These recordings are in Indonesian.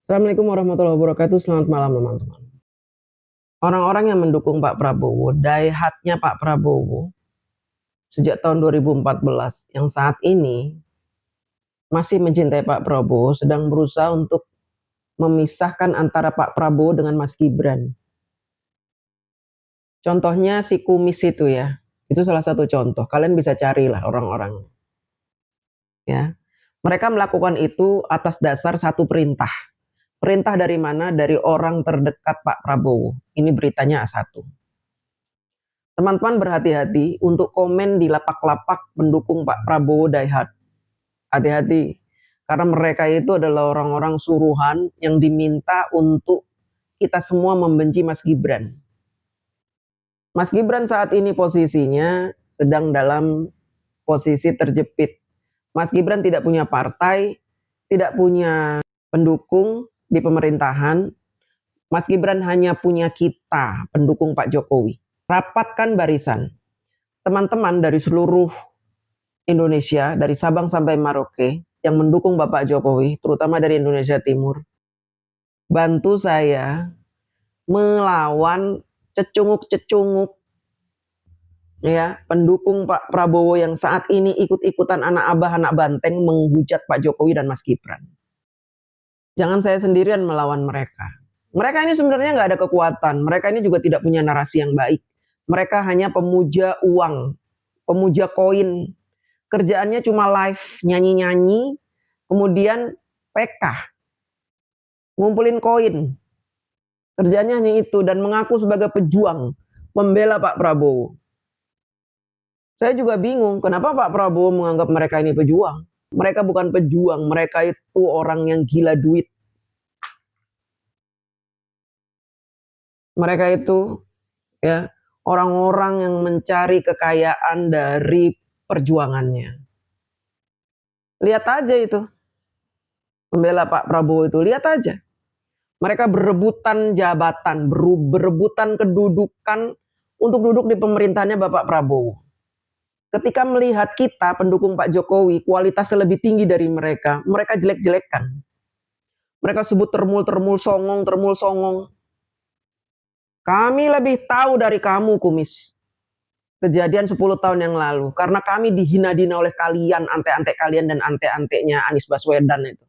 Assalamualaikum warahmatullahi wabarakatuh. Selamat malam teman-teman. Orang-orang yang mendukung Pak Prabowo, die hard-nya Pak Prabowo sejak tahun 2014 yang saat ini masih mencintai Pak Prabowo sedang berusaha untuk memisahkan antara Pak Prabowo dengan Mas Gibran. Contohnya si kumis itu ya, itu salah satu contoh. Kalian bisa carilah orang-orang ya. Mereka melakukan itu atas dasar satu perintah. Perintah dari mana? Dari orang terdekat Pak Prabowo. Ini beritanya A1. Teman-teman berhati-hati untuk komen di lapak-lapak pendukung Pak Prabowo die hard. Hati-hati, karena mereka itu adalah orang-orang suruhan yang diminta untuk kita semua membenci Mas Gibran. Mas Gibran saat ini posisinya sedang dalam posisi terjepit. Mas Gibran tidak punya partai, tidak punya pendukung di pemerintahan. Mas Gibran hanya punya kita, pendukung Pak Jokowi. Rapatkan barisan. Teman-teman dari seluruh Indonesia, dari Sabang sampai Merauke, yang mendukung Bapak Jokowi, terutama dari Indonesia Timur, bantu saya melawan cecunguk-cecunguk ya, pendukung Pak Prabowo yang saat ini ikut-ikutan anak abah, anak banteng menghujat Pak Jokowi dan Mas Gibran. Jangan saya sendirian melawan mereka. Mereka ini sebenarnya nggak ada kekuatan. Mereka ini juga tidak punya narasi yang baik. Mereka hanya pemuja uang, pemuja koin. Kerjaannya cuma live, nyanyi-nyanyi, kemudian PK, ngumpulin koin. Kerjanya hanya itu dan mengaku sebagai pejuang, membela Pak Prabowo. Saya juga bingung, kenapa Pak Prabowo menganggap mereka ini pejuang? Mereka bukan pejuang, mereka itu orang yang gila duit. Mereka itu ya orang-orang yang mencari kekayaan dari perjuangannya. Lihat aja itu, membela Pak Prabowo itu, lihat aja. Mereka berebutan jabatan, berebutan kedudukan untuk duduk di pemerintahannya Bapak Prabowo. Ketika melihat kita pendukung Pak Jokowi kualitasnya lebih tinggi dari mereka, mereka jelek-jelekan. Mereka sebut termul songong. Kami lebih tahu dari kamu, kumis. Kejadian 10 tahun yang lalu, karena kami dihina-dina oleh kalian, ante-ante kalian dan ante-antenya Anies Baswedan itu.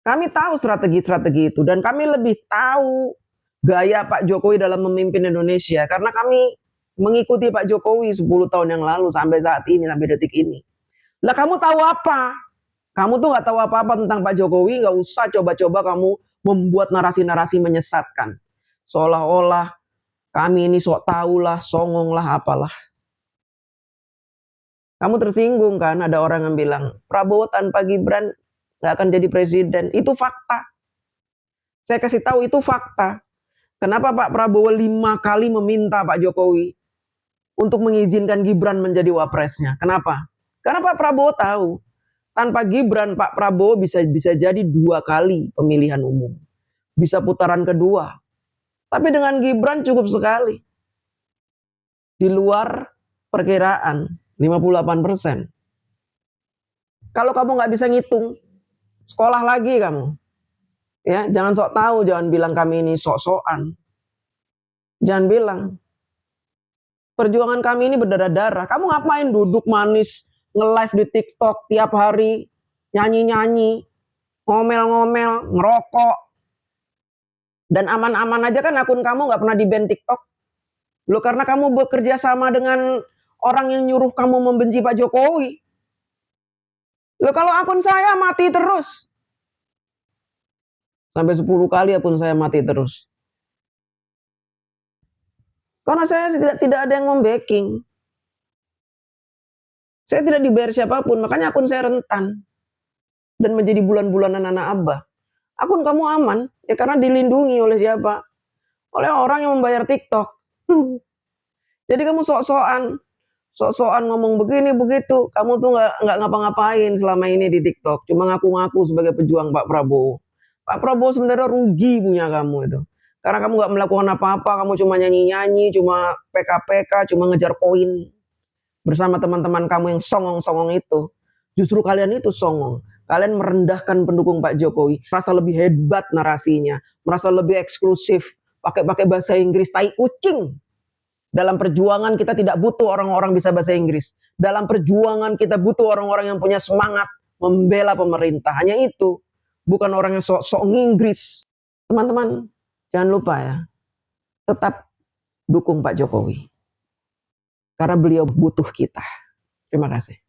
Kami tahu strategi-strategi itu dan kami lebih tahu gaya Pak Jokowi dalam memimpin Indonesia karena kami mengikuti Pak Jokowi 10 tahun yang lalu sampai saat ini, sampai detik ini. Lah kamu tahu apa? Kamu tuh nggak tahu apa-apa tentang Pak Jokowi, nggak usah coba-coba kamu membuat narasi-narasi menyesatkan. Seolah-olah kami ini sok tahu lah, songong lah, apalah. Kamu tersinggung kan ada orang yang bilang, Prabowo tanpa Gibran nggak akan jadi presiden. Itu fakta. Saya kasih tahu itu fakta. Kenapa Pak Prabowo 5 kali meminta Pak Jokowi untuk mengizinkan Gibran menjadi wapresnya? Kenapa? Karena Pak Prabowo tahu tanpa Gibran Pak Prabowo bisa jadi 2 kali pemilihan umum, bisa putaran kedua. Tapi dengan Gibran cukup sekali, di luar perkiraan 58%. Kalau kamu nggak bisa ngitung, sekolah lagi kamu. Ya, jangan sok tahu, jangan bilang kami ini sok-sokan. Jangan bilang perjuangan kami ini berdarah-darah. Kamu ngapain duduk manis nge-live di TikTok tiap hari, nyanyi-nyanyi, ngomel-ngomel, ngerokok. Dan aman-aman aja kan akun kamu nggak pernah di-ban TikTok. Loh karena kamu bekerja sama dengan orang yang nyuruh kamu membenci Pak Jokowi. Loh kalau akun saya mati terus. Sampai 10 kali akun saya mati terus. Karena saya tidak ada yang membacking. Saya tidak dibayar siapapun, makanya akun saya rentan. Dan menjadi bulan-bulanan anak abah. Akun kamu aman, ya karena dilindungi oleh siapa? Oleh orang yang membayar TikTok. Jadi kamu sok-sokan ngomong begini begitu. Kamu tuh nggak ngapa-ngapain selama ini di TikTok. Cuma ngaku-ngaku sebagai pejuang Pak Prabowo. Pak Prabowo sebenarnya rugi punya kamu itu. Karena kamu nggak melakukan apa-apa, kamu cuma nyanyi-nyanyi, cuma PK-PK, cuma ngejar koin bersama teman-teman kamu yang songong-songong itu. Justru kalian itu songong. Kalian merendahkan pendukung Pak Jokowi, merasa lebih hebat narasinya, merasa lebih eksklusif, pakai bahasa Inggris, tai kucing. Dalam perjuangan kita tidak butuh orang-orang bisa bahasa Inggris. Dalam perjuangan kita butuh orang-orang yang punya semangat membela pemerintah. Hanya itu, bukan orang yang sok-sok nginggris. Teman-teman, jangan lupa ya, tetap dukung Pak Jokowi. Karena beliau butuh kita. Terima kasih.